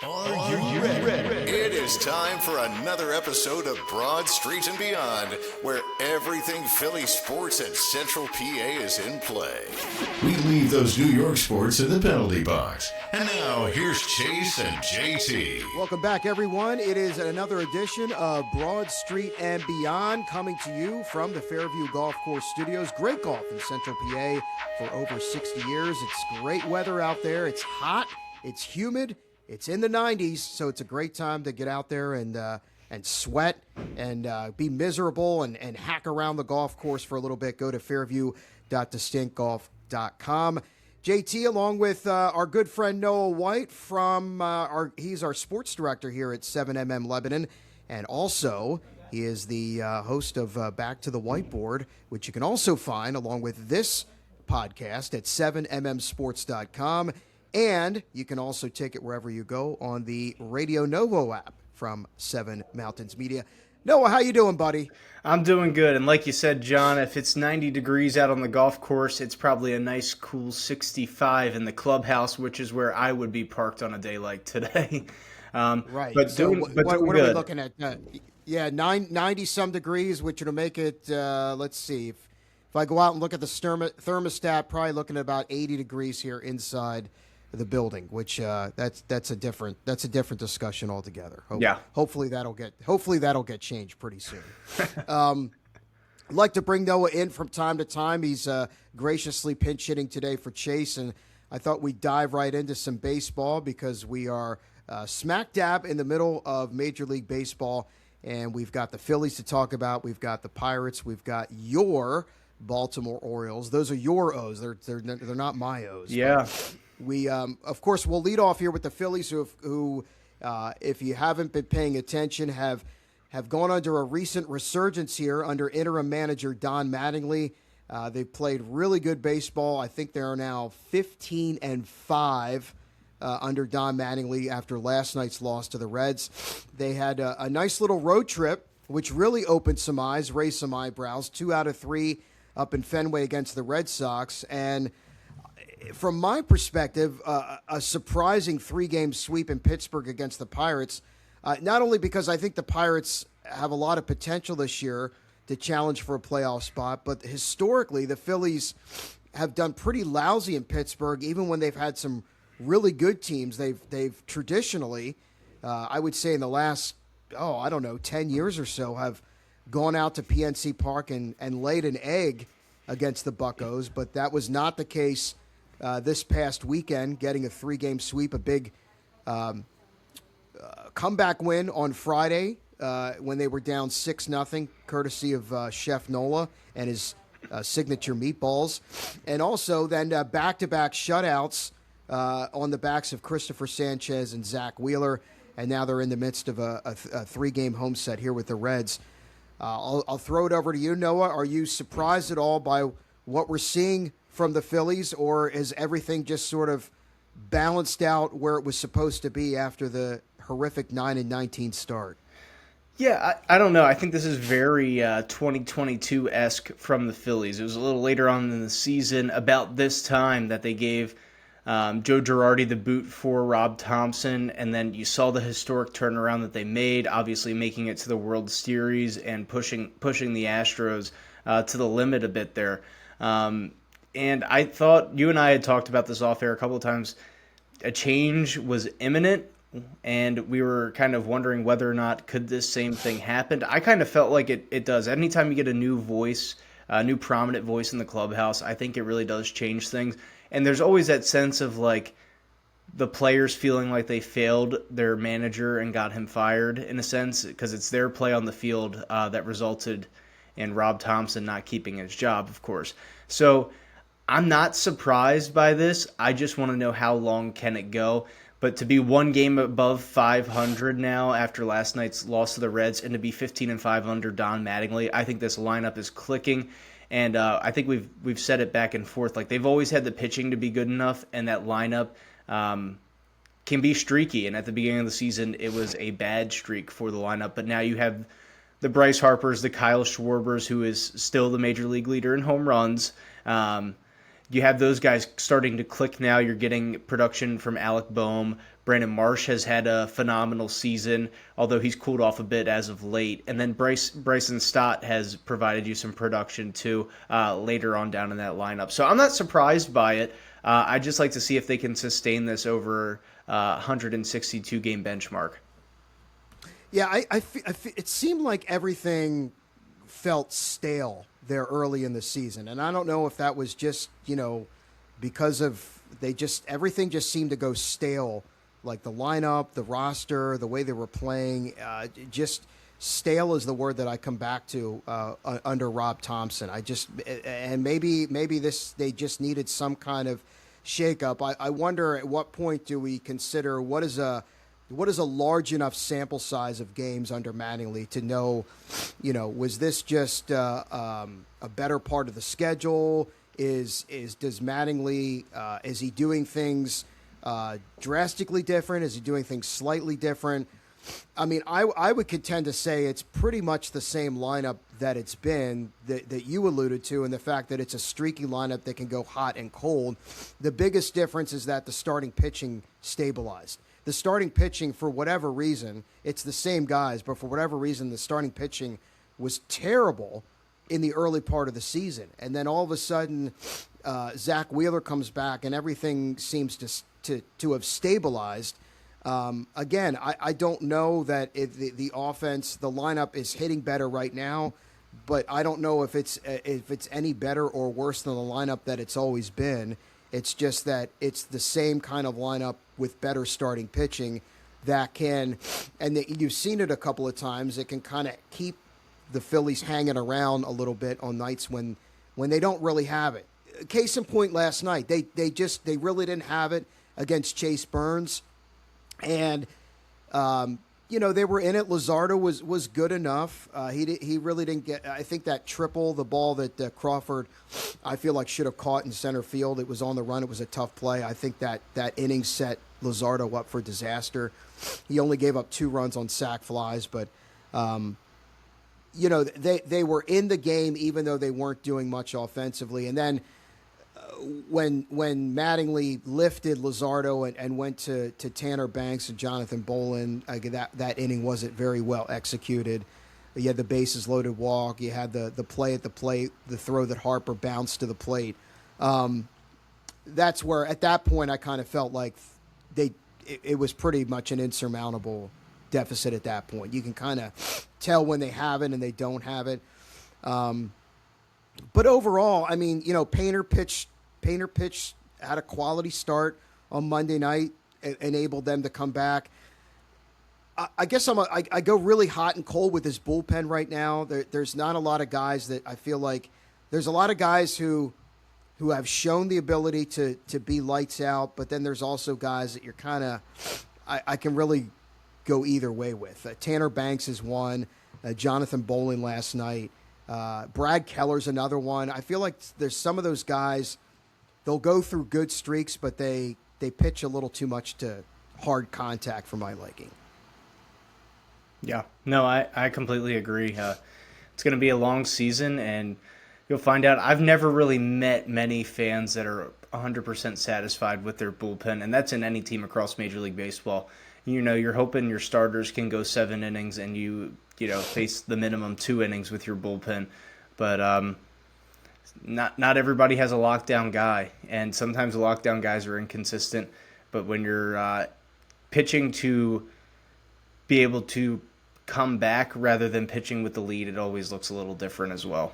Are you ready? It is time for another episode of Broad Street and Beyond, where everything Philly sports at Central PA is in play. We leave those New York sports in the penalty box. And now, here's Chase and JT. Welcome back, everyone. It is another edition of Broad Street and Beyond, coming to you from the Fairview Golf Course Studios. Great golf in Central PA for over 60 years. It's great weather out there. It's hot. It's humid. It's in the 90s, so it's a great time to get out there and sweat and be miserable and hack around the golf course for a little bit. Go to fairview.distinctgolf.com. JT, along with our good friend Noah White he's our sports director here at 7MM Lebanon, and also he is the host of Back to the Whiteboard, which you can also find along with this podcast at 7mmsports.com. And you can also take it wherever you go on the Radio Novo app from 7 Mountains Media. Noah, how you doing, buddy? I'm doing good. And like you said, John, if it's 90 degrees out on the golf course, it's probably a nice, cool 65 in the clubhouse, which is where I would be parked on a day like today. Right. But so what are we looking at? 90-some degrees, which will make it, let's see, if I go out and look at the thermostat, probably looking at about 80 degrees here inside the building, which that's a different discussion altogether. Hopefully that'll get changed pretty soon. I'd like to bring Noah in from time to time. He's graciously pinch hitting today for Chase, and I thought we'd dive right into some baseball because we are smack dab in the middle of Major League Baseball, and we've got the Phillies to talk about. We've got the Pirates. We've got your Baltimore Orioles. Those are your O's. They're not my O's. Yeah. We, of course, we'll lead off here with the Phillies, who if you haven't been paying attention, have gone under a recent resurgence here under interim manager Don Mattingly. They've played really good baseball. I think they are now 15-5 under Don Mattingly after last night's loss to the Reds. They had a nice little road trip, which really opened some eyes, raised some eyebrows. 2 out of 3 up in Fenway against the Red Sox, and from my perspective, a surprising 3-game sweep in Pittsburgh against the Pirates, not only because I think the Pirates have a lot of potential this year to challenge for a playoff spot, but historically the Phillies have done pretty lousy in Pittsburgh, even when they've had some really good teams. They've traditionally, I would say in the last, 10 years or so, have gone out to PNC Park and laid an egg against the Buccos, but that was not the case this past weekend, getting a 3-game sweep, a big comeback win on Friday when they were down 6-0, courtesy of Chef Nola and his signature meatballs. And also then back-to-back shutouts on the backs of Christopher Sanchez and Zach Wheeler, and now they're in the midst of a 3-game home set here with the Reds. I'll throw it over to you, Noah. Are you surprised at all by what we're seeing from the Phillies, or is everything just sort of balanced out where it was supposed to be after the horrific 9-19 start? Yeah, I don't know. I think this is very 2022-esque from the Phillies. It was a little later on in the season, about this time, that they gave Joe Girardi the boot for Rob Thompson, and then you saw the historic turnaround that they made, obviously making it to the World Series and pushing the Astros to the limit a bit there. And I thought, you and I had talked about this off air a couple of times, a change was imminent, and we were kind of wondering whether or not could this same thing happen. I kind of felt like it does. Anytime you get a new voice, a new prominent voice in the clubhouse, I think it really does change things. And there's always that sense of like the players feeling like they failed their manager and got him fired, in a sense, because it's their play on the field that resulted in Rob Thompson not keeping his job, of course. So I'm not surprised by this. I just want to know how long can it go. But to be 1 game above 500 now after last night's loss to the Reds, and to be 15-5 under Don Mattingly, I think this lineup is clicking. And I think we've said it back and forth. Like, they've always had the pitching to be good enough, and that lineup can be streaky. And at the beginning of the season, it was a bad streak for the lineup. But now you have the Bryce Harpers, the Kyle Schwarbers, who is still the major league leader in home runs. you have those guys starting to click now. You're getting production from Alec Boehm. Brandon Marsh has had a phenomenal season, although he's cooled off a bit as of late. And then Bryson Stott has provided you some production too later on down in that lineup. So I'm not surprised by it. I'd just like to see if they can sustain this over 162 game benchmark. Yeah, it seemed like everything felt stale there early in the season, and I don't know if that was just because of everything just seemed to go stale, like the lineup, the roster, the way they were playing. Just stale is the word that I come back to under Rob Thompson. Maybe they just needed some kind of shakeup. I wonder at what point do we consider what is a large enough sample size of games under Mattingly to know, was this just a better part of the schedule? Does Mattingly is he doing things drastically different? Is he doing things slightly different? I mean, I would contend to say it's pretty much the same lineup that it's been that you alluded to, and the fact that it's a streaky lineup that can go hot and cold. The biggest difference is that the starting pitching stabilized. The starting pitching, for whatever reason, it's the same guys, but for whatever reason, the starting pitching was terrible in the early part of the season. And then all of a sudden, Zach Wheeler comes back and everything seems to have stabilized. Again, I don't know that if the offense, the lineup is hitting better right now, but I don't know if it's any better or worse than the lineup that it's always been. It's just that it's the same kind of lineup with better starting pitching that can, and you've seen it a couple of times, it can kind of keep the Phillies hanging around a little bit on nights when they don't really have it. Case in point last night, they really didn't have it against Chase Burns. And, they were in it. Luzardo was good enough. He really didn't get, I think that triple, the ball that Crawford, I feel like should have caught in center field. It was on the run. It was a tough play. I think that inning set Luzardo up for disaster. He only gave up 2 runs on sac flies, but, they were in the game even though they weren't doing much offensively. And then when Mattingly lifted Luzardo and went to Tanner Banks and Jonathan Bolin, that inning wasn't very well executed. You had the bases loaded walk. You had the play at the plate, the throw that Harper bounced to the plate. That's where, at that point, I kind of felt like it was pretty much an insurmountable deficit at that point. You can kind of tell when they have it and they don't have it. But overall, I mean, Painter pitched, had a quality start on Monday night, enabled them to come back. I guess I go really hot and cold with this bullpen right now. There's not a lot of guys that I feel like there's a lot of guys who have shown the ability to be lights out, but then there's also guys that you're kind of I can really go either way with. Tanner Banks is one. Jonathan Bolin last night. Brad Keller's another one. I feel like there's some of those guys, they'll go through good streaks, but they pitch a little too much to hard contact for my liking. Yeah, no, I completely agree. It's going to be a long season, and you'll find out. I've never really met many fans that are 100% satisfied with their bullpen, and that's in any team across Major League Baseball. You're hoping your starters can go 7 innings and you face the minimum 2 innings with your bullpen. But not everybody has a lockdown guy, and sometimes the lockdown guys are inconsistent. But when you're pitching to be able to come back rather than pitching with the lead, it always looks a little different as well.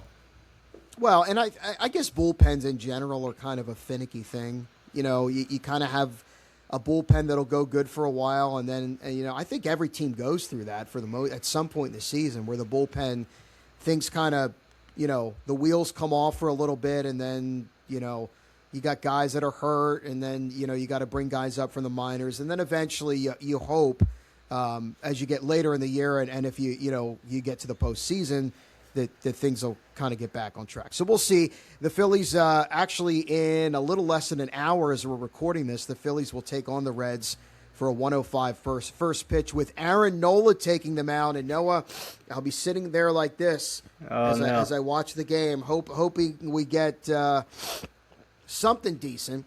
Well, and I guess bullpens in general are kind of a finicky thing. You kind of have a bullpen that'll go good for a while, and then I think every team goes through that at some point in the season where the bullpen things kind of the wheels come off for a little bit, and then you got guys that are hurt, and then you got to bring guys up from the minors, and then eventually you hope as you get later in the year, and if you get to the postseason, that things will kind of get back on track. So we'll see. The Phillies, actually in a little less than an hour as we're recording this, the Phillies will take on the Reds for a 105 first pitch with Aaron Nola taking them out. And Noah, I'll be sitting there like this as I watch the game, hoping we get something decent.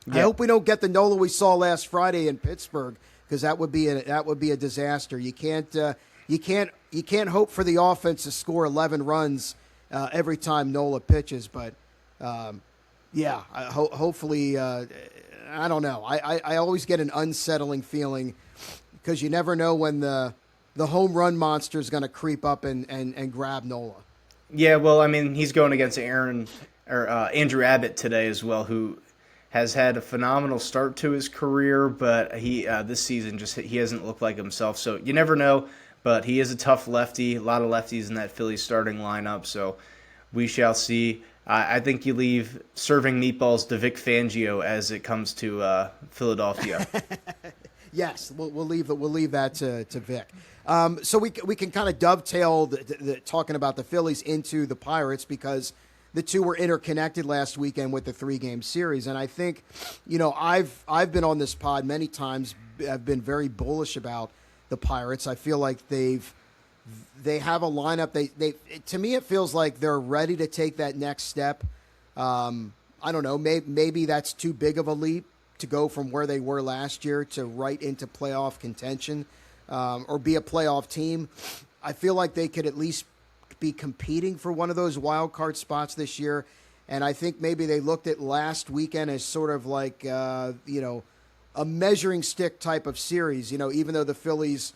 Yeah. I hope we don't get the Nola we saw last Friday in Pittsburgh, because that would be a disaster. You can't hope for the offense to score 11 runs every time Nola pitches. But hopefully, I don't know. I always get an unsettling feeling because you never know when the home run monster is going to creep up and grab Nola. Yeah, well, I mean, he's going against Andrew Abbott today as well, who has had a phenomenal start to his career, but he this season he hasn't looked like himself. So you never know, but he is a tough lefty. A lot of lefties in that Phillies starting lineup, so we shall see. I think you leave serving meatballs to Vic Fangio as it comes to Philadelphia. Yes, we'll leave that to Vic. So we can kind of dovetail the talking about the Phillies into the Pirates, because the two were interconnected last weekend with the 3-game series. And I think, I've been on this pod many times. I've been very bullish about the Pirates. I feel like they have a lineup. They to me, it feels like they're ready to take that next step. I don't know. Maybe that's too big of a leap to go from where they were last year to right into playoff contention, or be a playoff team. I feel like they could at least be competing for one of those wild card spots this year. And I think maybe they looked at last weekend as sort of like, a measuring stick type of series. Even though the Phillies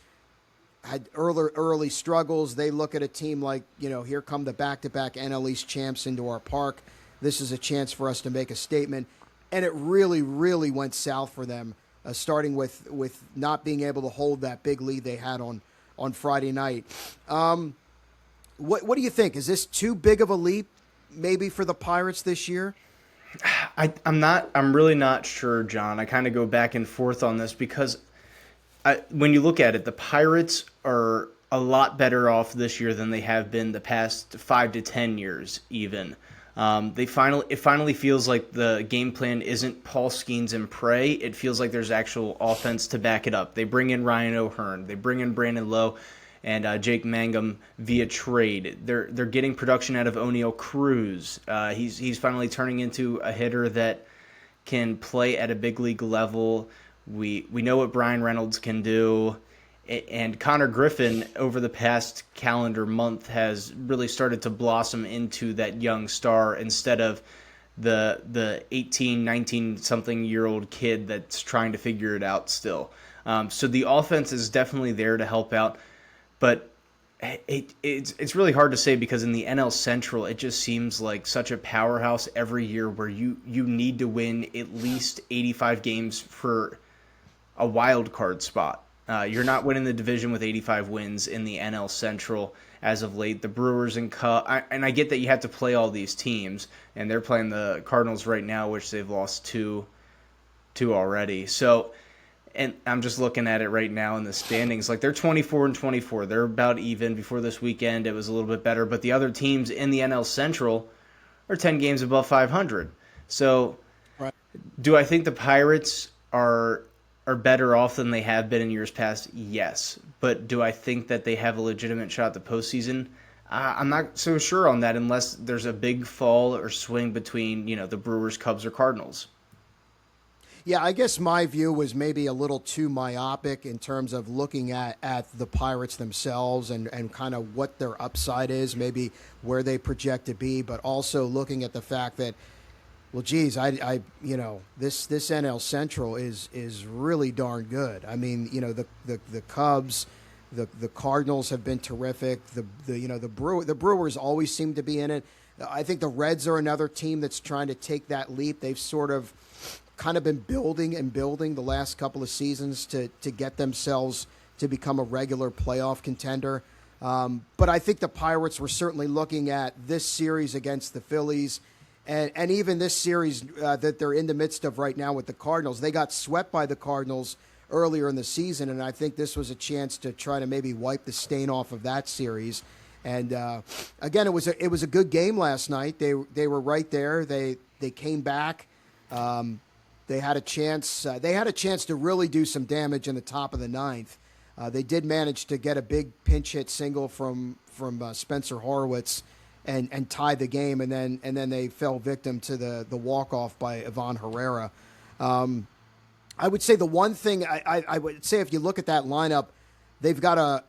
had early struggles, they look at a team like, here come the back-to-back NL East champs into our park. This is a chance for us to make a statement. And it really, really went south for them, starting with not being able to hold that big lead they had on Friday night. What do you think? Is this too big of a leap maybe for the Pirates this year? I'm really not sure, John. I kind of go back and forth on this because when you look at it, the Pirates are a lot better off this year than they have been the past 5 to 10 years even. It finally feels like the game plan isn't Paul Skeens and pray. It feels like there's actual offense to back it up. They bring in Ryan O'Hearn. They bring in Brandon Lowe and Jake Mangum via trade. They're getting production out of O'Neal Cruz. He's finally turning into a hitter that can play at a big league level. We know what Brian Reynolds can do. And Connor Griffin, over the past calendar month, has really started to blossom into that young star instead of the 18, 19-something-year-old kid that's trying to figure it out still. So the offense is definitely there to help out. But it's really hard to say because in the NL Central, it just seems like such a powerhouse every year where you need to win at least 85 games for a wild card spot. You're not winning the division with 85 wins in the NL Central as of late. The Brewers and Cubs, and I get that you have to play all these teams, and they're playing the Cardinals right now, which they've lost two already. So, and I'm just looking at it right now in the standings. Like, they're 24-24. They're about even. Before this weekend, it was a little bit better. But the other teams in the NL Central are 10 games above 500. So, right. Do I think the Pirates are better off than they have been in years past? Yes. But do I think that they have a legitimate shot at the postseason? I'm not so sure on that unless there's a big fall or swing between, the Brewers, Cubs, or Cardinals. Yeah, I guess my view was maybe a little too myopic in terms of looking at the Pirates themselves and kind of what their upside is, maybe where they project to be, but also looking at the fact that, well, geez, this NL Central is really darn good. I mean, the Cubs, the Cardinals have been terrific. The Brewers always seem to be in it. I think the Reds are another team that's trying to take that leap. They've sort of kind of been building the last couple of seasons to get themselves to become a regular playoff contender. But I think the Pirates were certainly looking at this series against the Phillies and even this series that they're in the midst of right now with the Cardinals. They got swept by the Cardinals earlier in the season, and I think this was a chance to try to maybe wipe the stain off of that series. And again, it was a good game last night. They were right there. They came back. They had a chance. They had a chance to really do some damage in the top of the ninth. They did manage to get a big pinch hit single from Spencer Horwitz, and tie the game, and then they fell victim to the walk-off by Ivan Herrera. I would say the one thing I would say, if you look at that lineup, they've got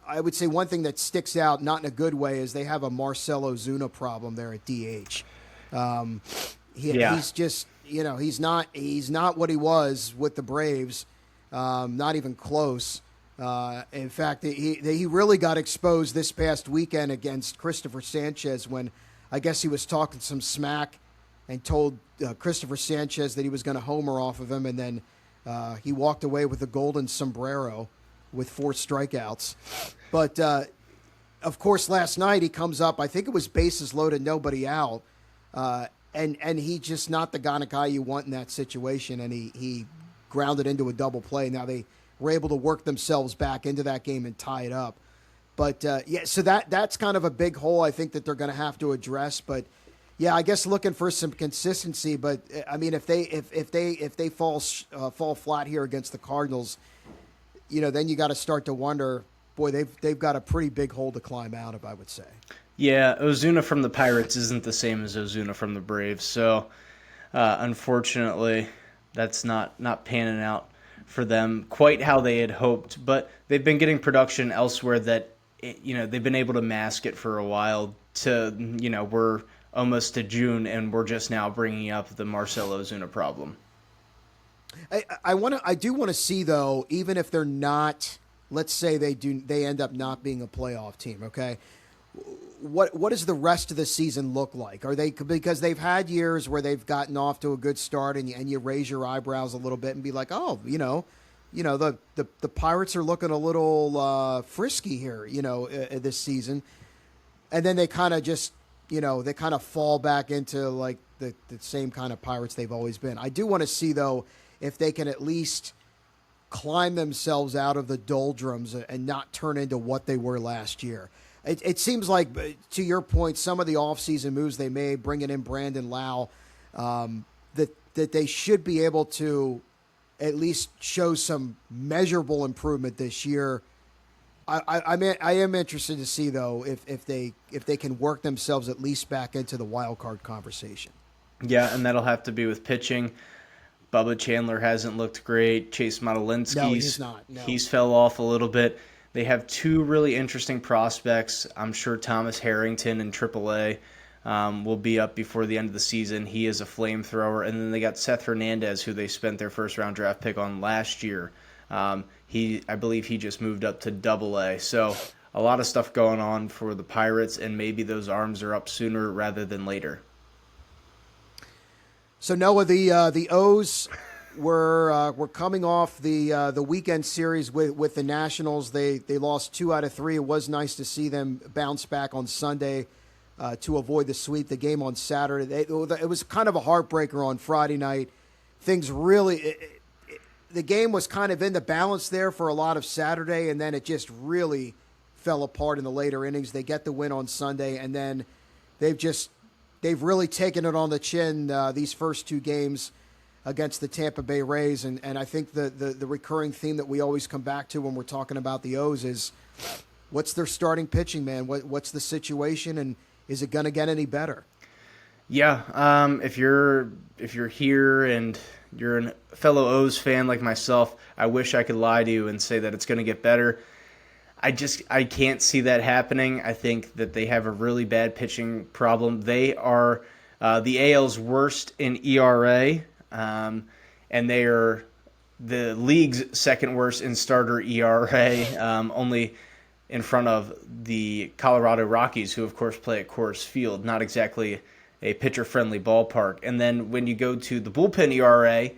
I would say one thing that sticks out, not in a good way, is they have a Marcell Ozuna problem there at DH. He's just, he's not what he was with the Braves, not even close. In fact, he really got exposed this past weekend against Christopher Sanchez when I guess he was talking some smack and told Christopher Sanchez that he was going to homer off of him, and then he walked away with a golden sombrero with 4 strikeouts. But, of course, last night he comes up, I think it was bases loaded, nobody out, and he's just not the kind of guy you want in that situation, and he grounded into a double play. Now they were able to work themselves back into that game and tie it up. But, so that's kind of a big hole I think that they're going to have to address. But, yeah, I guess looking for some consistency. But, I mean, if they fall flat here against the Cardinals, then you got to start to wonder, boy, they've got a pretty big hole to climb out of, I would say. Yeah, Ozuna from the Pirates isn't the same as Ozuna from the Braves. So, unfortunately, that's not panning out for them quite how they had hoped. But they've been getting production elsewhere that, they've been able to mask it for a while to, we're almost to June and we're just now bringing up the Marcell Ozuna problem. I do want to see, though, even if they're not, let's say they end up not being a playoff team, okay? What does the rest of the season look like? Are they, because they've had years where they've gotten off to a good start and you raise your eyebrows a little bit and be like, oh, the Pirates are looking a little frisky here, this season, and then they kind of just, they kind of fall back into like the same kind of Pirates they've always been. I do want to see, though, if they can at least climb themselves out of the doldrums and not turn into what they were last year. It seems like, to your point, some of the offseason moves they made, bringing in Brandon Lau, that they should be able to at least show some measurable improvement this year. I am interested to see, though, if they can work themselves at least back into the wild card conversation. Yeah, and that'll have to be with pitching. Bubba Chandler hasn't looked great. Chase Modolinsky, no, he's not. No. He's fell off a little bit. They have 2 really interesting prospects. I'm sure Thomas Harrington in AAA will be up before the end of the season. He is a flamethrower. And then they got Seth Hernandez, who they spent their first-round draft pick on last year. I believe he just moved up to AA. So a lot of stuff going on for the Pirates, and maybe those arms are up sooner rather than later. So Noah, the O's were coming off the weekend series with the Nationals. They lost 2 out of 3. It was nice to see them bounce back on Sunday to avoid the sweep. The game on Saturday, it was kind of a heartbreaker on Friday night. Things really, the game was kind of in the balance there for a lot of Saturday, and then it just really fell apart in the later innings. They get the win on Sunday, and then they've really taken it on the chin these first 2 games against the Tampa Bay Rays. And I think the recurring theme that we always come back to when we're talking about the O's is, what's their starting pitching, man? What's the situation, and is it going to get any better? Yeah, if you're here and you're a fellow O's fan like myself, I wish I could lie to you and say that it's going to get better. I can't see that happening. I think that they have a really bad pitching problem. They are the AL's worst in ERA, and they are the league's second worst in starter ERA, only in front of the Colorado Rockies, who of course play at Coors Field, not exactly a pitcher-friendly ballpark. And then when you go to the bullpen ERA,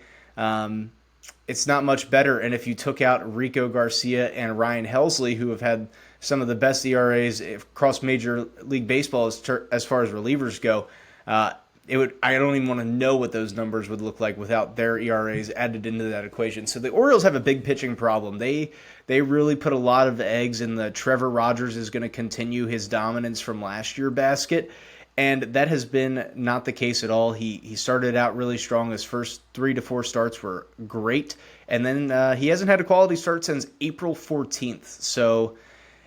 it's not much better. And if you took out Rico Garcia and Ryan Helsley, who have had some of the best ERAs across Major League Baseball as far as relievers go, I don't even want to know what those numbers would look like without their ERAs added into that equation. So the Orioles have a big pitching problem. They really put a lot of eggs in the Trevor Rogers is going to continue his dominance from last year basket. And that has been not the case at all. He started out really strong. His first 3 to 4 starts were great. And then he hasn't had a quality start since April 14th. So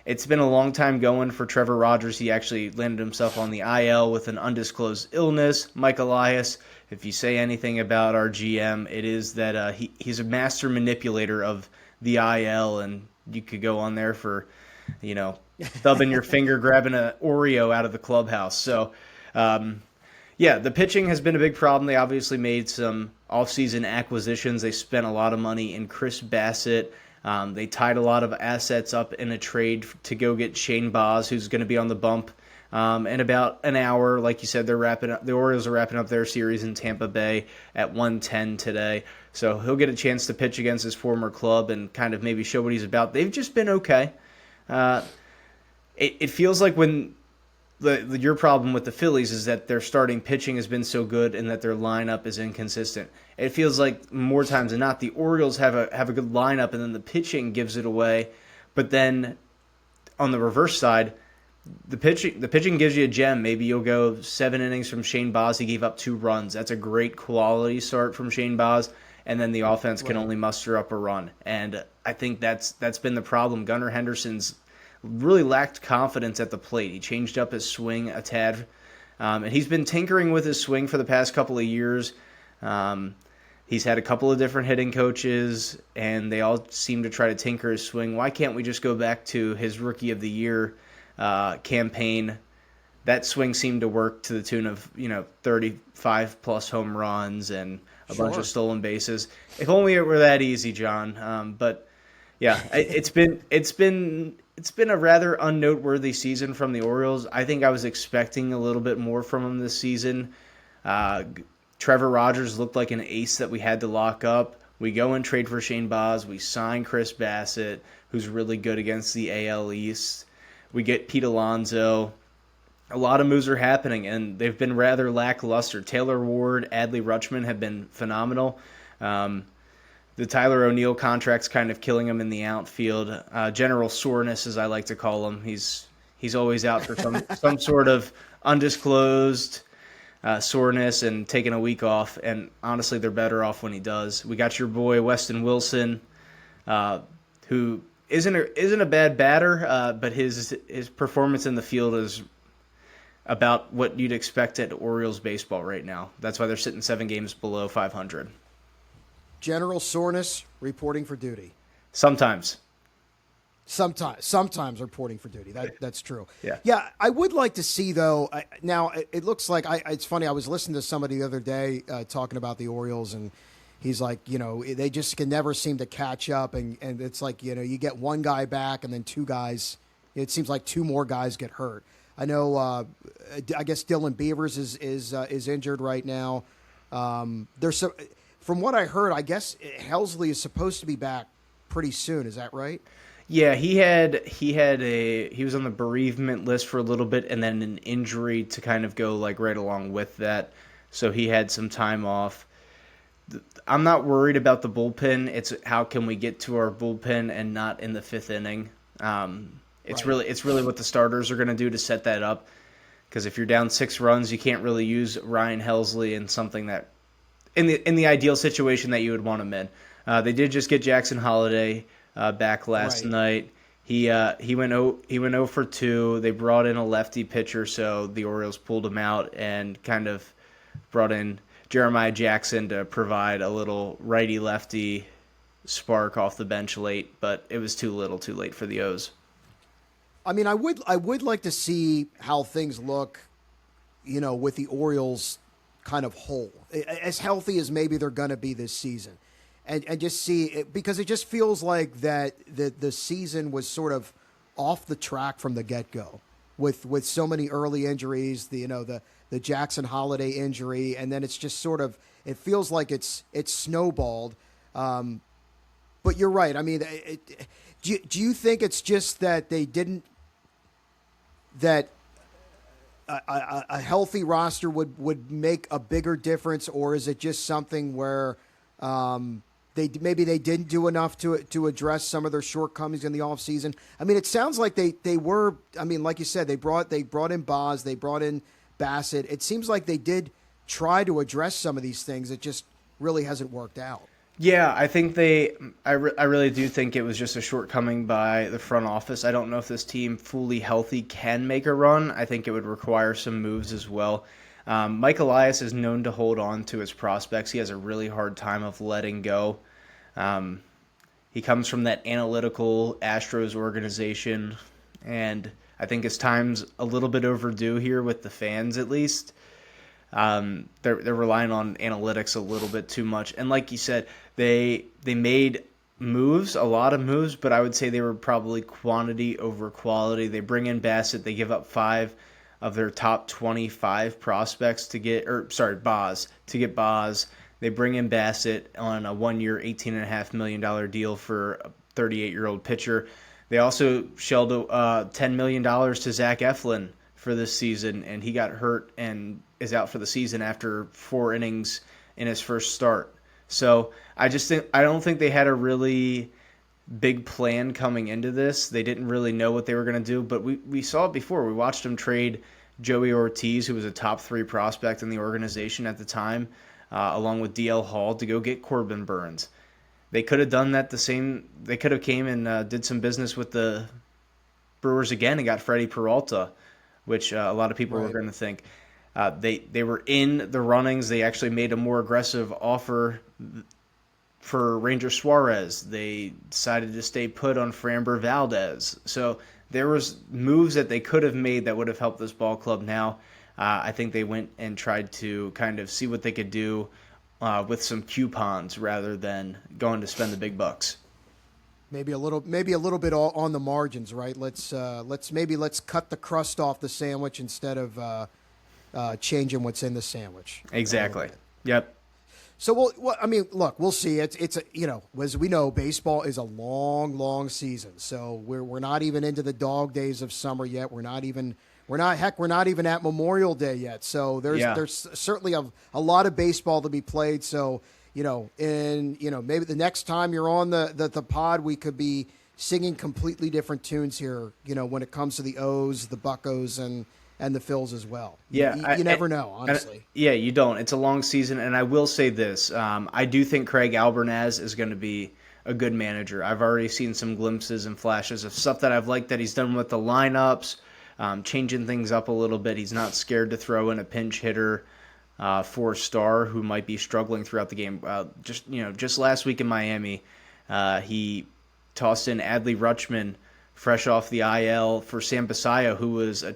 It's been a long time going for Trevor Rogers. He actually landed himself on the IL with an undisclosed illness. Mike Elias, if you say anything about our GM, it is that he's a master manipulator of the IL, and you could go on there for, stubbing your finger, grabbing an Oreo out of the clubhouse. So, yeah, the pitching has been a big problem. They obviously made some offseason acquisitions. They spent a lot of money in Chris Bassett. They tied a lot of assets up in a trade to go get Shane Baz, who's going to be on the bump in about an hour. Like you said, they're wrapping up. The Orioles are wrapping up their series in Tampa Bay at 1:10 today. So he'll get a chance to pitch against his former club and kind of maybe show what he's about. They've just been okay. It feels like when your problem with the Phillies is that their starting pitching has been so good and that their lineup is inconsistent. It feels like more times than not the Orioles have a good lineup and then the pitching gives it away. But then on the reverse side, the pitching gives you a gem. Maybe you'll go 7 innings from Shane Baz. He gave up 2 runs. That's a great quality start from Shane Baz. And then the offense can only muster up a run. And I think that's been the problem. Gunnar Henderson's really lacked confidence at the plate. He changed up his swing a tad. And he's been tinkering with his swing for the past couple of years. He's had a couple of different hitting coaches, and they all seem to try to tinker his swing. Why can't we just go back to his Rookie of the Year campaign? That swing seemed to work to the tune of 35-plus home runs and a bunch of stolen bases. If only it were that easy, John. But yeah, it's been a rather unnoteworthy season from the Orioles. I think I was expecting a little bit more from them this season. Trevor Rogers looked like an ace that we had to lock up. We go and trade for Shane Baz. We sign Chris Bassett, who's really good against the AL East. We get Pete Alonso. A lot of moves are happening, and they've been rather lackluster. Taylor Ward, Adley Rutschman have been phenomenal. The Tyler O'Neill contract's kind of killing him in the outfield. General soreness, as I like to call him. He's always out for some sort of undisclosed soreness and taking a week off. And honestly, they're better off when he does. We got your boy Weston Wilson, who isn't a bad batter, but his performance in the field is about what you'd expect at Orioles baseball right now. That's why they're sitting 7 games below 500. General soreness, reporting for duty. Sometimes reporting for duty. That's true. Yeah. I would like to see, though, now it looks like, it's funny, I was listening to somebody the other day talking about the Orioles, and he's like, they just can never seem to catch up, and it's like, you get one guy back and then 2 guys, it seems like 2 more guys get hurt. I know, I guess Dylan Beavers is injured right now. There's some, from what I heard, I guess Helsley is supposed to be back pretty soon. Is that right? Yeah, he was on the bereavement list for a little bit, and then an injury to kind of go like right along with that. So he had some time off. I'm not worried about the bullpen. It's how can we get to our bullpen and not in the 5th inning. It's really what the starters are going to do to set that up. Because if you're down 6 runs, you can't really use Ryan Helsley in something that, in the ideal situation that you would want him in. They did just get Jackson Holliday back last night. He went 0 for 2. They brought in a lefty pitcher, so the Orioles pulled him out and kind of brought in Jeremiah Jackson to provide a little righty-lefty spark off the bench late, but it was too little, too late for the O's. I mean, I would like to see how things look, with the Orioles kind of whole, as healthy as maybe they're going to be this season, and just see it, because it just feels like that the season was sort of off the track from the get-go with so many early injuries, the Jackson Holliday injury, and then it's just sort of, it feels like it's snowballed. But you're right. I mean, do you think it's just that they didn't, that a healthy roster would make a bigger difference, or is it just something where they didn't do enough to address some of their shortcomings in the offseason? I mean, it sounds like they were. I mean, like you said, they brought in Baz, they brought in Bassett. It seems like they did try to address some of these things. It just really hasn't worked out. Yeah, I think I really do think it was just a shortcoming by the front office. I don't know if this team, fully healthy, can make a run. I think it would require some moves as well. Mike Elias is known to hold on to his prospects. He has a really hard time of letting go. Um, he comes from that analytical Astros organization, and I think his time's a little bit overdue here with the fans, at least. They're relying on analytics a little bit too much, and like you said, they made moves, a lot of moves, but I would say they were probably quantity over quality. They bring in Bassett, they give up 5 of their top 25 prospects to get, Boz to get Boz. They bring in Bassett on a 1-year, $18.5 million deal for a 38-year-old pitcher. They also shelled $10 million to Zach Eflin for this season, and he got hurt and is out for the season after 4 innings in his first start. So I don't think they had a really big plan coming into this. They didn't really know what they were going to do, but we saw it before. We watched them trade Joey Ortiz, who was a top 3 prospect in the organization at the time, along with DL Hall, to go get Corbin Burns. They could have done that they could have came and did some business with the Brewers again and got Freddie Peralta, which a lot of people were going to think. They were in the runnings. They actually made a more aggressive offer for Ranger Suarez. They decided to stay put on Framber Valdez. So there was moves that they could have made that would have helped this ball club now. I think they went and tried to kind of see what they could do with some coupons rather than going to spend the big bucks. Maybe a little bit on the margins, right? Let's cut the crust off the sandwich instead of changing what's in the sandwich. Exactly. Yep. So we'll see. It's as we know, baseball is a long season. So we're not even into the dog days of summer yet. We're not even at Memorial Day yet. So there's certainly a lot of baseball to be played. So maybe the next time you're on the pod, we could be singing completely different tunes here. When it comes to the O's, the Buccos, and the Phils as well. Yeah, you never know, honestly. Yeah, you don't. It's a long season, and I will say this: I do think Craig Albernaz is going to be a good manager. I've already seen some glimpses and flashes of stuff that I've liked that he's done with the lineups, changing things up a little bit. He's not scared to throw in a pinch hitter for a star who might be struggling throughout the game. Just last week in Miami, he tossed in Adley Rutschman fresh off the IL for Sam Basayo, who was a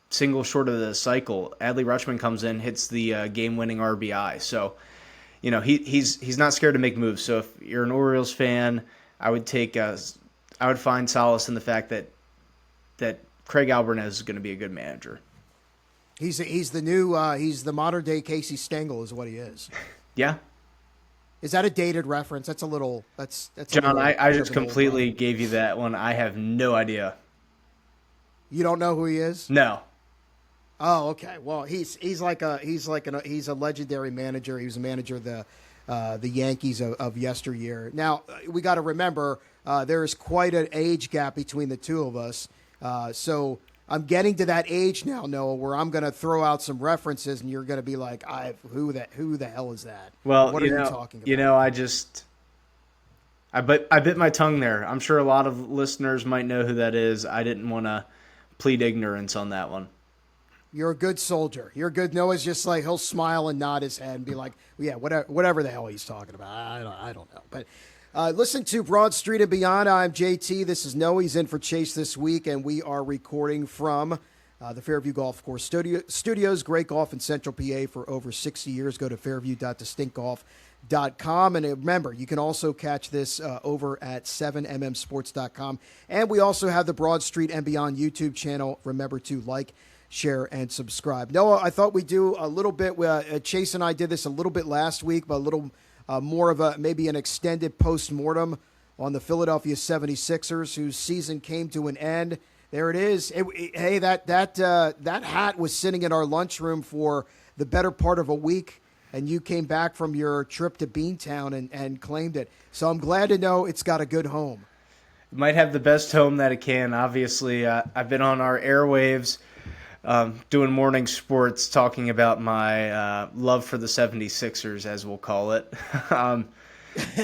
single short of the cycle. Adley Rutschman comes in, hits the game-winning RBI. So, he's not scared to make moves. So if you're an Orioles fan, I would find solace in the fact that Craig Albernaz is going to be a good manager. He's the modern day Casey Stengel is what he is. Yeah. Is that a dated reference? That's John, I just completely gave you that one. I have no idea. You don't know who he is? No. Oh, okay. Well, he's a legendary manager. He was a manager of the Yankees of yesteryear. Now, we got to remember there is quite an age gap between the two of us. So I'm getting to that age now, Noah, where I'm going to throw out some references, and you're going to be like, "Who the hell is that?" Well, what are you talking about? I bit my tongue there. I'm sure a lot of listeners might know who that is. I didn't want to plead ignorance on that one. You're a good soldier. You're good. Noah's just like, he'll smile and nod his head and be like, "Yeah, whatever the hell he's talking about." I don't know, but. Listen to Broad Street and Beyond. I'm JT. This is Noah. He's in for Chase this week, and we are recording from the Fairview Golf Course Studios. Great golf in Central PA for over 60 years. Go to fairview.distinctgolf.com. And remember, you can also catch this over at 7mmsports.com. And we also have the Broad Street and Beyond YouTube channel. Remember to like, share, and subscribe. Noah, I thought we'd do a little bit. Chase and I did this a little bit last week, but a little more of maybe an extended post-mortem on the Philadelphia 76ers, whose season came to an end. There it is. Hey, that hat was sitting in our lunchroom for the better part of a week, and you came back from your trip to Beantown and claimed it. So I'm glad to know it's got a good home. It might have the best home that it can. Obviously, I've been on our airwaves doing morning sports, talking about my love for the 76ers, as we'll call it. um,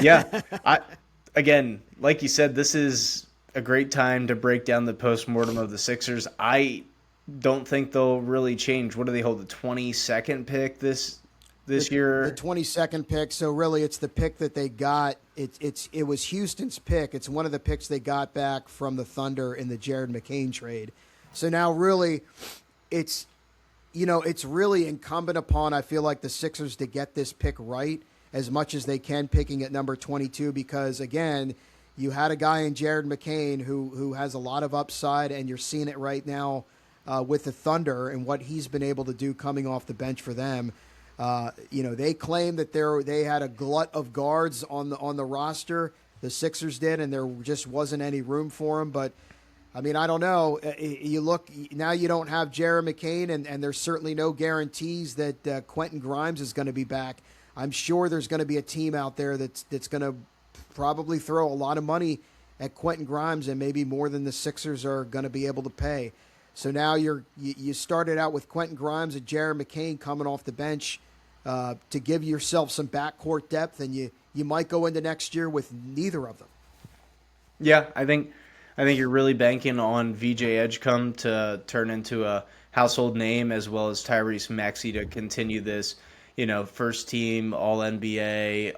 yeah, I again, like you said, this is a great time to break down the postmortem of the Sixers. I don't think they'll really change. What do they hold, the 22nd pick this The year? 22nd pick. So really, it's the pick that they got. It was Houston's pick. It's one of the picks they got back from the Thunder in the Jared McCain trade. So now, really, it's it's really incumbent upon, I feel like, the Sixers to get this pick right as much as they can, picking at number 22, because again, you had a guy in Jared McCain who has a lot of upside, and you're seeing it right now with the Thunder and what he's been able to do coming off the bench for them. They claim that they had a glut of guards on the roster. The Sixers did, and there just wasn't any room for him. But I mean, I don't know. You look now, you don't have Jared McCain, and there's certainly no guarantees that Quentin Grimes is going to be back. I'm sure there's going to be a team out there that's going to probably throw a lot of money at Quentin Grimes, and maybe more than the Sixers are going to be able to pay. So now you started out with Quentin Grimes and Jared McCain coming off the bench to give yourself some backcourt depth, and you might go into next year with neither of them. Yeah, I think you're really banking on VJ Edgecombe to turn into a household name, as well as Tyrese Maxey to continue this, first team All NBA,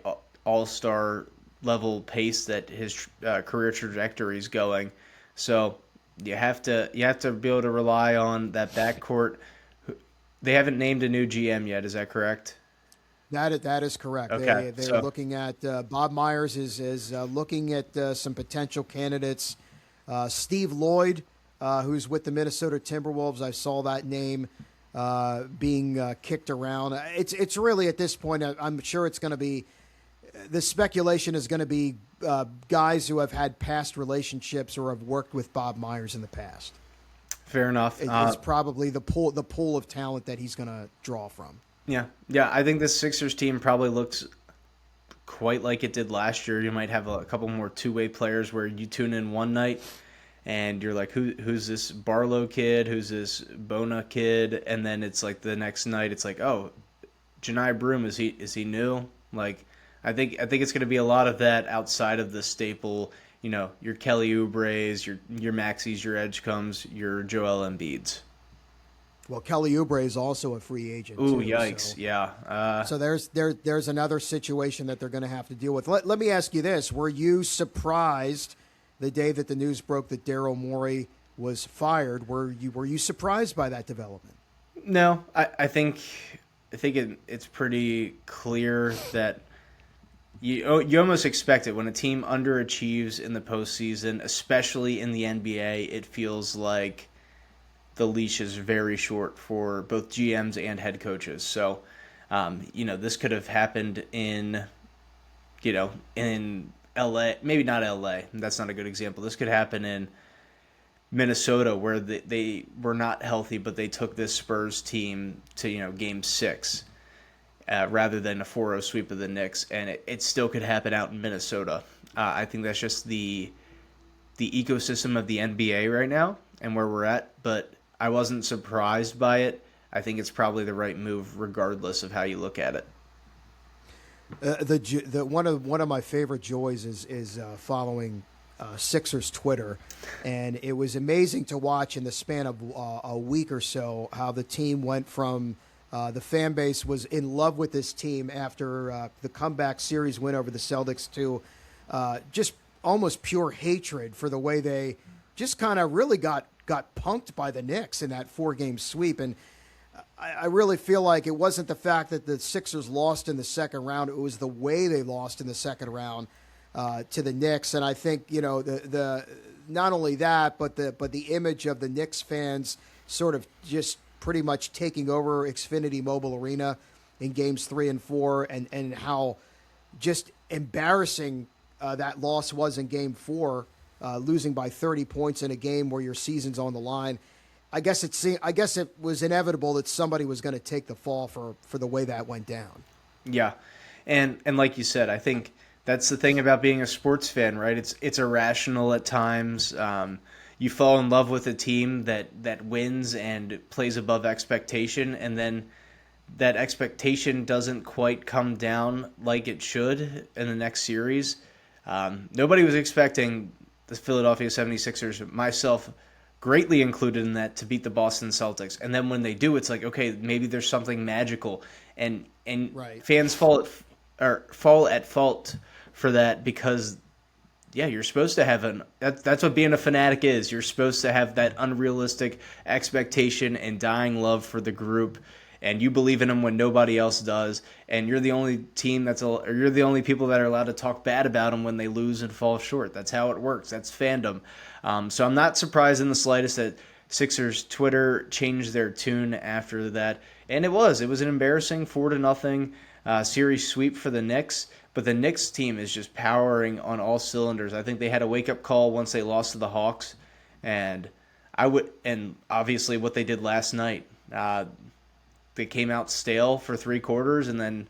All Star level pace that his career trajectory is going. So you have to be able to rely on that backcourt. They haven't named a new GM yet. Is that correct? That is correct. Okay, They're looking at Bob Myers is looking at some potential candidates. Steve Lloyd, who's with the Minnesota Timberwolves, I saw that name being kicked around. It's really, at this point, I'm sure it's going to be, the speculation is going to be guys who have had past relationships or have worked with Bob Myers in the past. Fair enough. It's probably the pool of talent that he's going to draw from. Yeah. I think this Sixers team probably looks quite like it did last year. You might have a couple more two-way players where you tune in one night and you're like, who's this Barlow kid? Who's this Bona kid? And then it's like the next night, it's like, oh, Janai Broom, is he new? Like, I think it's going to be a lot of that outside of the staple, your Kelly Oubre's, your Maxey's, your Edgecombes, your Joel Embiid's. Well, Kelly Oubre is also a free agent. Ooh, too, yikes! So, yeah. So there's another situation that they're going to have to deal with. Let me ask you this: were you surprised the day that the news broke that Daryl Morey was fired? Were you surprised by that development? No, I think it's pretty clear that you almost expect it when a team underachieves in the postseason, especially in the NBA. It feels like the leash is very short for both GMs and head coaches. So, this could have happened in LA, maybe not LA. That's not a good example. This could happen in Minnesota, where they were not healthy, but they took this Spurs team to, Game 6 rather than a 4-0 sweep of the Knicks. And it still could happen out in Minnesota. I think that's just the ecosystem of the NBA right now and where we're at. But I wasn't surprised by it. I think it's probably the right move, regardless of how you look at it. One of my favorite joys is following Sixers Twitter, and it was amazing to watch in the span of a week or so how the team went from the fan base was in love with this team after the comeback series win over the Celtics to just almost pure hatred for the way they just kind of really got punked by the Knicks in that 4-game sweep. And I really feel like it wasn't the fact that the Sixers lost in the second round. It was the way they lost in the second round to the Knicks. And I think, the not only that, but the image of the Knicks fans sort of just pretty much taking over Xfinity Mobile Arena in games 3 and 4 and how just embarrassing that loss was in game 4. Losing by 30 points in a game where your season's on the line. I guess it was inevitable that somebody was going to take the fall for the way that went down. Yeah, and like you said, I think that's the thing about being a sports fan, right? It's irrational at times. you fall in love with a team that wins and plays above expectation, and then that expectation doesn't quite come down like it should in the next series. Nobody was expecting the Philadelphia 76ers, myself greatly included in that, to beat the Boston Celtics. And then when they do, it's like, okay, maybe there's something magical. And Right. fans fall at fault for that because, yeah, you're supposed to have that's what being a fanatic is. You're supposed to have that unrealistic expectation and dying love for the group, and you believe in them when nobody else does, and you're the only team you're the only people that are allowed to talk bad about them when they lose and fall short. That's how it works. That's fandom. So I'm not surprised in the slightest that Sixers Twitter changed their tune after that, and it was an embarrassing 4-0 series sweep for the Knicks. But the Knicks team is just powering on all cylinders. I think they had a wake-up call once they lost to the Hawks, and obviously what they did last night. They came out stale for 3 quarters, and then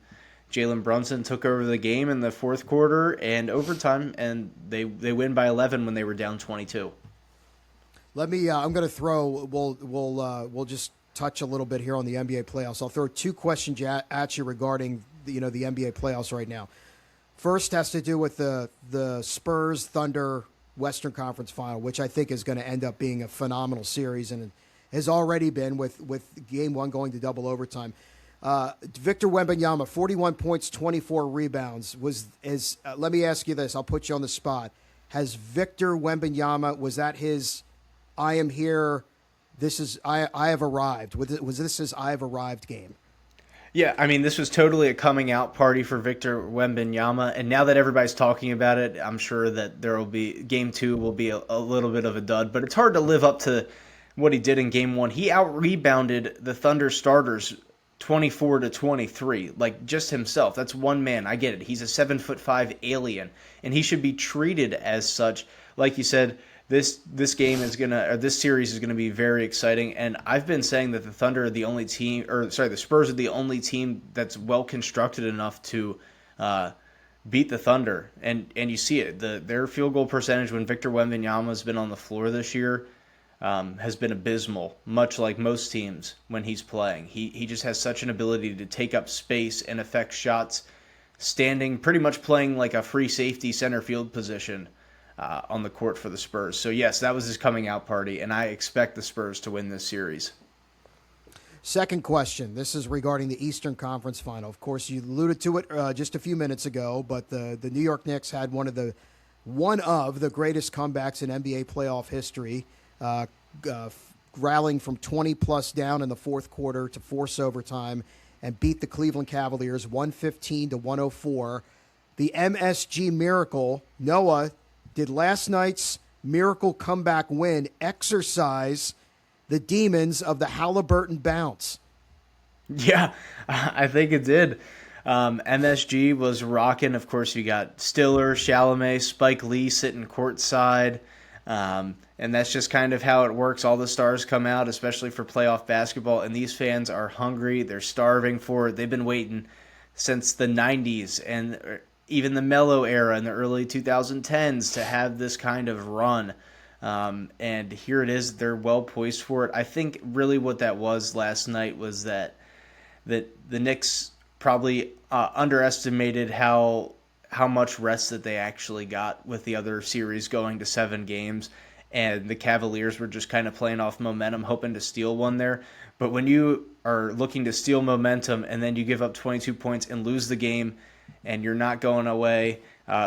Jalen Brunson took over the game in the fourth quarter and overtime, and they win by 11 when they were down 22. Let me. I'm going to throw. We'll just touch a little bit here on the NBA playoffs. I'll throw 2 questions at you regarding the NBA playoffs right now. First has to do with the Spurs Thunder Western Conference Final, which I think is going to end up being a phenomenal series, and has already been with Game 1 going to double overtime. Victor Wembanyama, 41 points, 24 rebounds. Let me ask you this. I'll put you on the spot. Has Victor Wembanyama, was that his I am here, I have arrived? Was this his I have arrived game? Yeah, I mean, this was totally a coming out party for Victor Wembanyama, and now that everybody's talking about it, I'm sure that Game 2 will be a little bit of a dud, but it's hard to live up to what he did in Game 1. He out-rebounded the Thunder starters 24-23, like just himself. That's one man. I get it. He's a 7'5" alien, and he should be treated as such. Like you said, this series is gonna be very exciting. And I've been saying that the Thunder are the only team, the Spurs are the only team that's well constructed enough to beat the Thunder. And you see it. Their field goal percentage when Victor Wembanyama has been on the floor this year has been abysmal, much like most teams when he's playing. He just has such an ability to take up space and affect shots, pretty much playing like a free safety center field position on the court for the Spurs. So yes, that was his coming out party, and I expect the Spurs to win this series. Second question. This is regarding the Eastern Conference Final. Of course, you alluded to it just a few minutes ago, but the New York Knicks had one of the greatest comebacks in NBA playoff history, rallying from 20-plus down in the fourth quarter to force overtime and beat the Cleveland Cavaliers 115-104. The MSG Miracle, Noah, did last night's miracle comeback win exercise the demons of the Halliburton bounce? Yeah, I think it did. MSG was rocking. Of course, you got Stiller, Chalamet, Spike Lee sitting courtside. And that's just kind of how it works. All the stars come out, especially for playoff basketball, and these fans are hungry. They're starving for it. They've been waiting since the 90s and even the Melo era in the early 2010s to have this kind of run. And here it is. They're well poised for it. I think really what that was last night was that the Knicks probably underestimated how much rest that they actually got with the other series going to 7 games. And the Cavaliers were just kind of playing off momentum, hoping to steal one there. But when you are looking to steal momentum and then you give up 22 points and lose the game, and you're not going away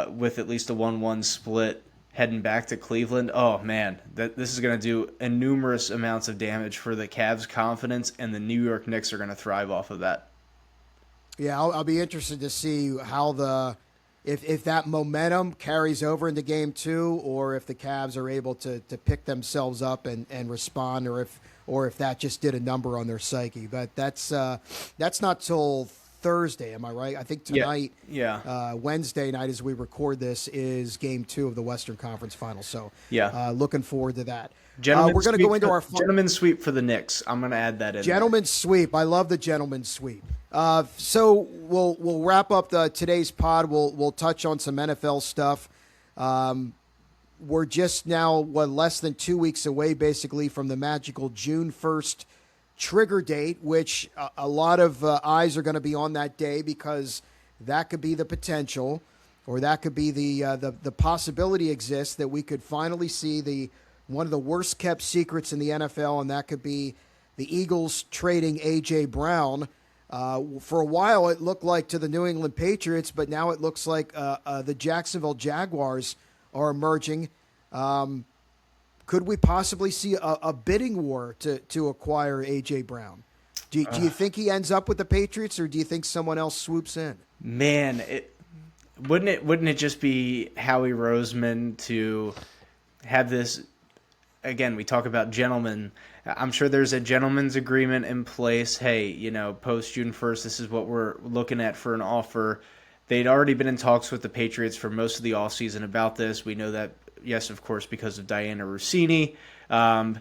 with at least a 1-1 split heading back to Cleveland, oh man, this is going to do innumerous amounts of damage for the Cavs' confidence, and the New York Knicks are going to thrive off of that. Yeah, I'll be interested to see how if that momentum carries over into Game 2, or if the Cavs are able to pick themselves up and respond, or if that just did a number on their psyche. But that's not till Thursday, am I right? I think tonight, Wednesday night as we record this, is Game 2 of the Western Conference Final. So looking forward to that. We're going to go into our gentleman's sweep for the Knicks. I'm going to add that in. Gentleman's sweep. I love the gentleman's sweep. So we'll wrap up today's pod. We'll touch on some NFL stuff. we're just now, less than 2 weeks away, basically, from the magical June 1st trigger date, which a lot of eyes are going to be on that day because that could be the potential, or that could be the possibility exists that we could finally see one of the worst kept secrets in the NFL, and that could be the Eagles trading A.J. Brown. For a while, it looked like to the New England Patriots, but now it looks like the Jacksonville Jaguars are emerging. Could we possibly see a bidding war to acquire A.J. Brown? Do you think he ends up with the Patriots, or do you think someone else swoops in? Man, wouldn't it just be Howie Roseman to have this? Again, we talk about gentlemen. I'm sure there's a gentleman's agreement in place. Hey, post June 1st, this is what we're looking at for an offer. They'd already been in talks with the Patriots for most of the offseason about this. We know that, yes, of course, because of Diana Rossini. And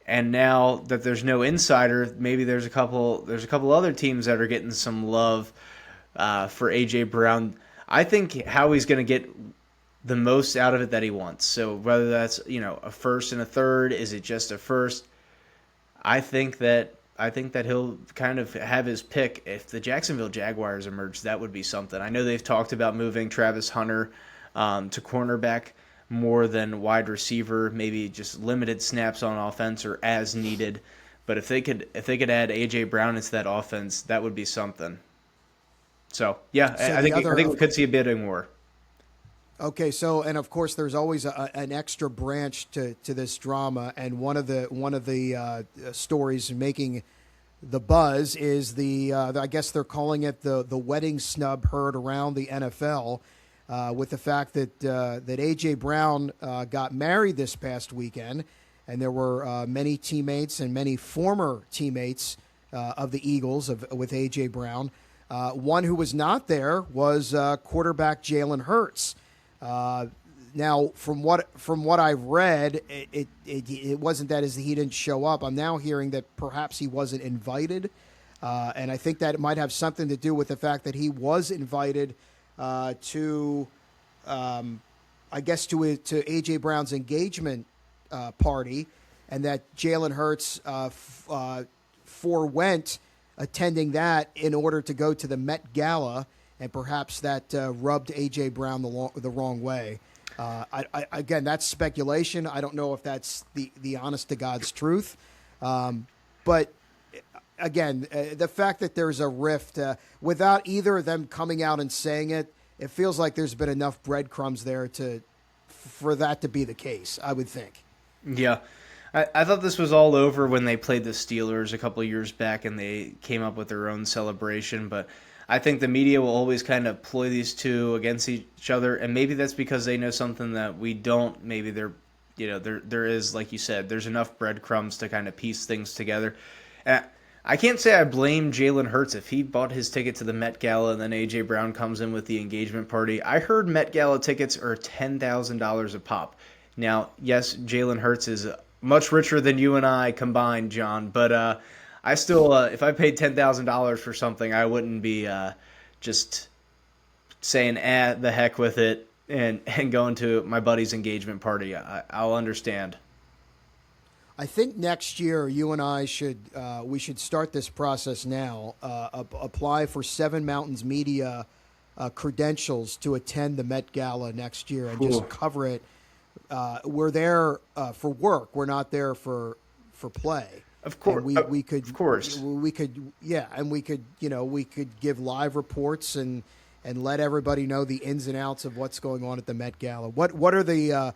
now that there's no insider, maybe there's a couple other teams that are getting some love for A.J. Brown. I think Howie's going to get the most out of it that he wants. So whether that's, a first and a third, is it just a first? I think that he'll kind of have his pick. If the Jacksonville Jaguars emerge, that would be something. I know they've talked about moving Travis Hunter to cornerback more than wide receiver, maybe just limited snaps on offense or as needed. But if they could add A.J. Brown into that offense, that would be something. So yeah, I think we could see a bidding war. Okay, so and of course there's always an extra branch to this drama, and one of the stories making the buzz is I guess they're calling it the wedding snub heard around the NFL, with the fact that A.J. Brown got married this past weekend, and there were many teammates and many former teammates of the Eagles with A.J. Brown. One who was not there was quarterback Jalen Hurts. Now, from what I've read, it wasn't that he didn't show up. I'm now hearing that perhaps he wasn't invited, and I think that it might have something to do with the fact that he was invited to A.J. Brown's engagement party, and that Jalen Hurts forewent attending that in order to go to the Met Gala. And perhaps that rubbed A.J. Brown the wrong way. Again, that's speculation. I don't know if that's the honest to God's truth. But again, the fact that there's a rift, without either of them coming out and saying it, it feels like there's been enough breadcrumbs there for that to be the case, I would think. Yeah. I thought this was all over when they played the Steelers a couple of years back and they came up with their own celebration, but I think the media will always kind of ploy these two against each other, and maybe that's because they know something that we don't. Maybe there is, like you said, there's enough breadcrumbs to kind of piece things together. And I can't say I blame Jalen Hurts if he bought his ticket to the Met Gala and then A.J. Brown comes in with the engagement party. I heard Met Gala tickets are $10,000 a pop. Now, yes, Jalen Hurts is much richer than you and I combined, John, but I still, if I paid $10,000 for something, I wouldn't be just saying, the heck with it and going to my buddy's engagement party. I'll understand. I think next year you and I should start this process now. Apply for Seven Mountains Media credentials to attend the Met Gala next year and just cover it. We're there for work. We're not there for play. Of course, we could give live reports and let everybody know the ins and outs of what's going on at the Met Gala. What are the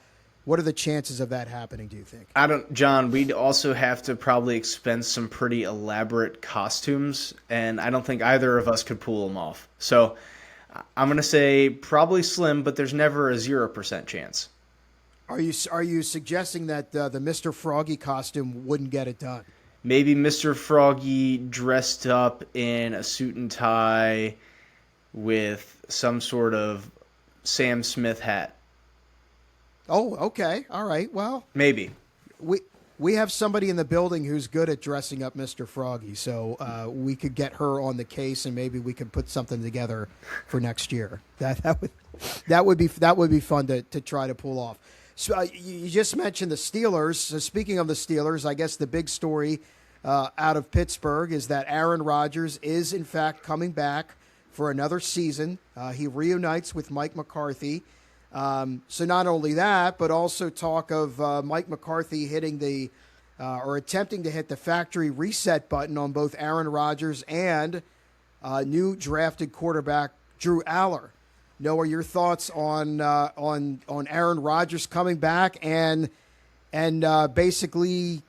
chances of that happening, do you think? John, we'd also have to probably expense some pretty elaborate costumes, and I don't think either of us could pull them off. So I'm going to say probably slim, but there's never a 0% chance. Are you suggesting that the Mr. Froggy costume wouldn't get it done? Maybe Mr. Froggy dressed up in a suit and tie with some sort of Sam Smith hat. Oh, okay. All right. Well, maybe. We have somebody in the building who's good at dressing up Mr. Froggy, so we could get her on the case, and maybe we could put something together for next year. That would be fun to try to pull off. So, you just mentioned the Steelers. So speaking of the Steelers, I guess the big story out of Pittsburgh is that Aaron Rodgers is, in fact, coming back for another season. He reunites with Mike McCarthy. So not only that, but also talk of Mike McCarthy hitting the or attempting to hit the factory reset button on both Aaron Rodgers and new drafted quarterback Drew Aller. Noah, your thoughts on Aaron Rodgers coming back and basically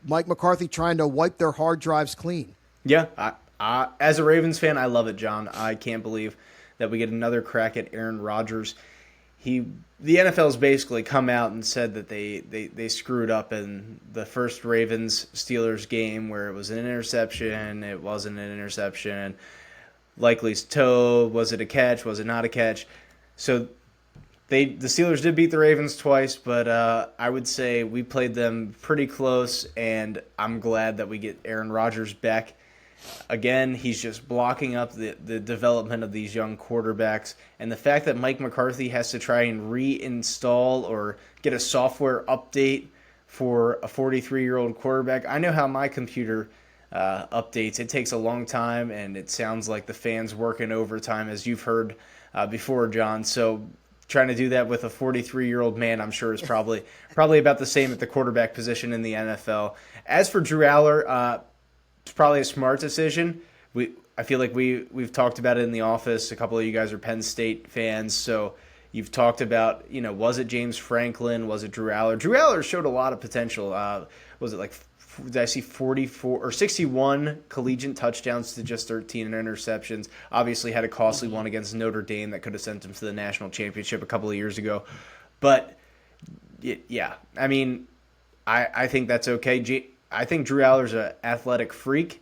Mike McCarthy trying to wipe their hard drives clean? Yeah, as a Ravens fan, I love it, John. I can't believe that we get another crack at Aaron Rodgers. The NFL's basically come out and said that they screwed up in the first Ravens-Steelers game where it was an interception, it wasn't an interception, likely's toe, was it a catch, was it not a catch? So the Steelers did beat the Ravens twice, but I would say we played them pretty close, and I'm glad that we get Aaron Rodgers back. Again, he's just blocking up the development of these young quarterbacks. And the fact that Mike McCarthy has to try and reinstall or get a software update for a 43-year-old quarterback. I know how my computer updates. It takes a long time, and it sounds like the fans working overtime, as you've heard before, John. So trying to do that with a 43-year-old man, I'm sure, is probably about the same at the quarterback position in the NFL. As for Drew Aller, it's probably a smart decision. I feel like we've talked about it in the office. A couple of you guys are Penn State fans, so you've talked about, was it James Franklin? Was it Drew Aller? Drew Aller showed a lot of potential. Was it did I see 44 or 61 collegiate touchdowns to just 13 interceptions? Obviously had a costly one against Notre Dame that could have sent him to the national championship a couple of years ago. But, yeah, I mean, I think that's okay. I think Drew Aller's an athletic freak.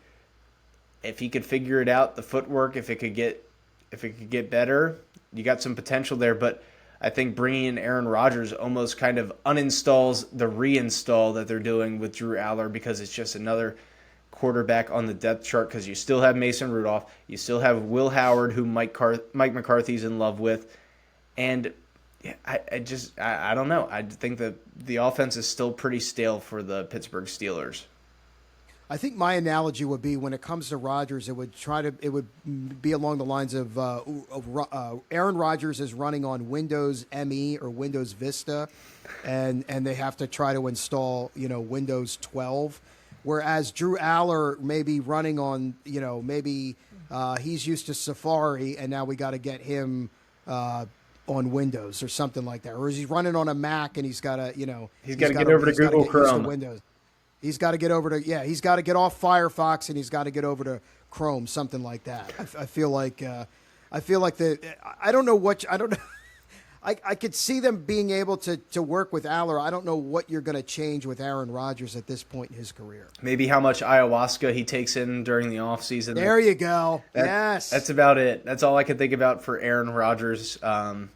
If he could figure it out, the footwork, if it could get better, you got some potential there. But I think bringing in Aaron Rodgers almost kind of uninstalls the reinstall that they're doing with Drew Aller, because it's just another quarterback on the depth chart, because you still have Mason Rudolph, you still have Will Howard, who Mike McCarthy's in love with, and I don't know. I think that the offense is still pretty stale for the Pittsburgh Steelers. I think my analogy would be, when it comes to Rodgers, it would be along the lines of Aaron Rodgers is running on Windows ME or Windows Vista, and they have to try to install Windows 12, whereas Drew Aller may be running on maybe he's used to Safari, and now we got to get him on Windows or something like that, or is he running on a Mac and he's got to get over to Google Chrome. Windows. He's got to get over to he's got to get off Firefox and he's got to get over to Chrome, something like that. I feel like I don't know. I could see them being able to work with Aller. I don't know what you're going to change with Aaron Rodgers at this point in his career. Maybe how much ayahuasca he takes in during the offseason. There you go. Yes. That's about it. That's all I can think about for Aaron Rodgers. I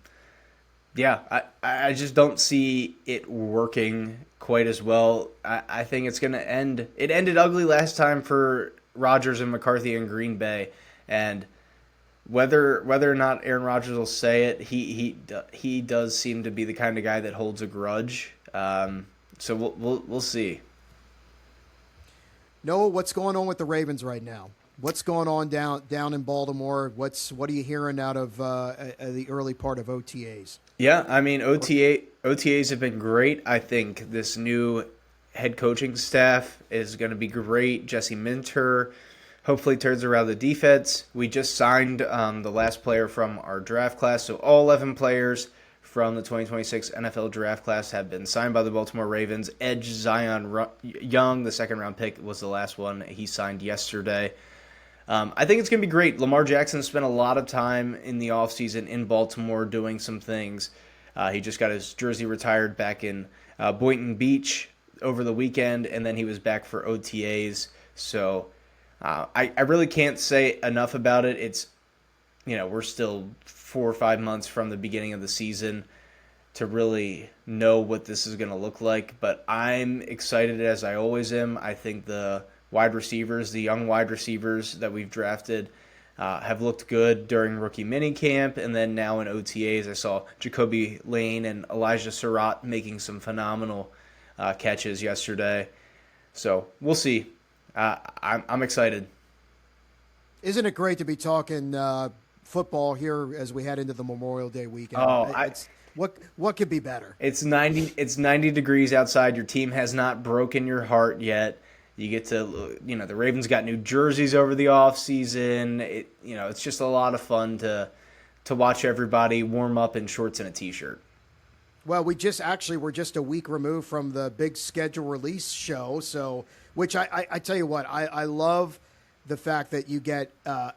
just don't see it working quite as well. I think it's going to end. It ended ugly last time for Rodgers and McCarthy in Green Bay, and whether or not Aaron Rodgers will say it, he does seem to be the kind of guy that holds a grudge. So we'll see. Noah, what's going on with the Ravens right now? What's going on down in Baltimore? What are you hearing out of the early part of OTAs? Yeah, I mean, OTAs have been great. I think this new head coaching staff is going to be great. Jesse Minter hopefully turns around the defense. We just signed the last player from our draft class, so all 11 players from the 2026 NFL draft class have been signed by the Baltimore Ravens. Edge Zion Young, the second-round pick, was the last one. He signed yesterday. I think it's going to be great. Lamar Jackson spent a lot of time in the offseason in Baltimore doing some things. He just got his jersey retired back in Boynton Beach over the weekend, and then he was back for OTAs. So I really can't say enough about it. It's, we're still 4 or 5 months from the beginning of the season to really know what this is going to look like. But I'm excited, as I always am. I think the young wide receivers that we've drafted have looked good during rookie minicamp, and then now in OTAs, I saw Jacoby Lane and Elijah Surratt making some phenomenal catches yesterday. So we'll see. I'm excited. Isn't it great to be talking football here as we head into the Memorial Day weekend? What could be better? It's 90 degrees outside. Your team has not broken your heart yet. You get to, the Ravens got new jerseys over the offseason. It's just a lot of fun to watch everybody warm up in shorts and a t-shirt. Well, we're just a week removed from the big schedule release show. So, which I tell you what, I love the fact that you get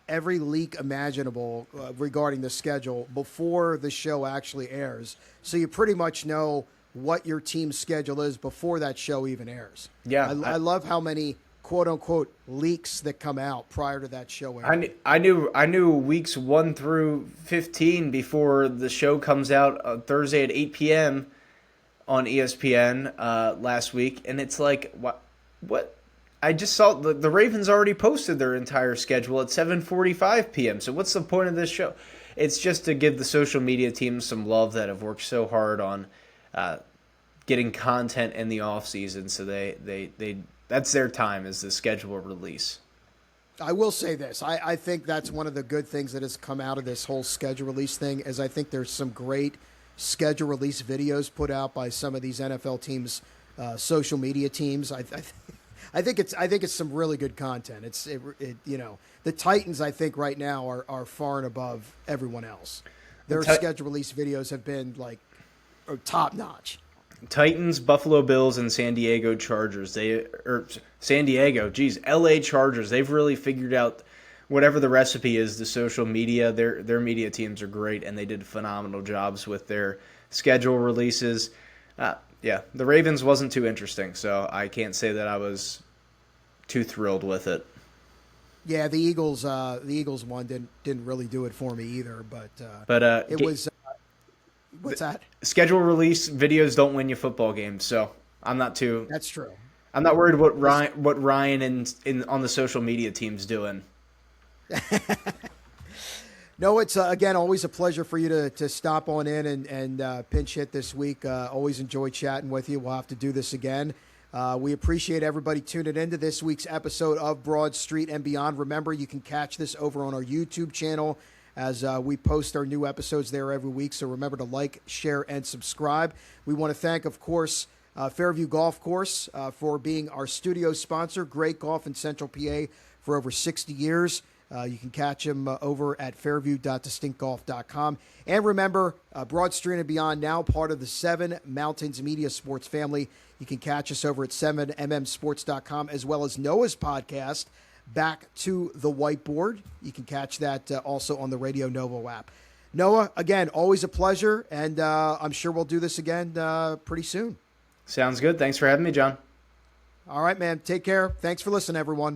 every leak imaginable regarding the schedule before the show actually airs. So you pretty much know what your team's schedule is before that show even airs. Yeah. I love how many quote-unquote leaks that come out prior to that show airing. I knew weeks 1 through 15 before the show comes out on Thursday at 8 p.m. on ESPN last week, and it's like, what? I just saw the Ravens already posted their entire schedule at 7:45 p.m., so what's the point of this show? It's just to give the social media teams some love that have worked so hard on getting content in the offseason, so they that's their time, is the schedule release. I will say this. I think that's one of the good things that has come out of this whole schedule release thing, is I think there's some great schedule release videos put out by some of these NFL teams' social media teams. I think it's some really good content. The Titans, I think right now are far and above everyone else. Their schedule release videos have been top notch. Titans, Buffalo Bills, and San Diego Chargers. LA Chargers. They've really figured out whatever the recipe is, the social media. Their media teams are great, and they did phenomenal jobs with their schedule releases. The Ravens wasn't too interesting, so I can't say that I was too thrilled with it. Yeah, the Eagles one didn't really do it for me either, but it was. What's that? Schedule release videos don't win you football games, so I'm not too. That's true. I'm not worried what Ryan and on the social media team's doing. No, it's again always a pleasure for you to stop on in and pinch hit this week. Always enjoy chatting with you. We'll have to do this again. We appreciate everybody tuning into this week's episode of Broad Street and Beyond. Remember, you can catch this over on our YouTube channel as we post our new episodes there every week. So remember to like, share, and subscribe. We want to thank, of course, Fairview Golf Course for being our studio sponsor. Great golf in Central PA for over 60 years. You can catch them over at fairview.distinctgolf.com. And remember, Broad Street and Beyond, now part of the 7 Mountains Media Sports family. You can catch us over at 7mmsports.com, as well as Noah's podcast, Back to the Whiteboard. You can catch that also on the Radio Novo app. Noah, again, always a pleasure, and I'm sure we'll do this again pretty soon. Sounds good. Thanks for having me, John. All right, man. Take care. Thanks for listening, everyone.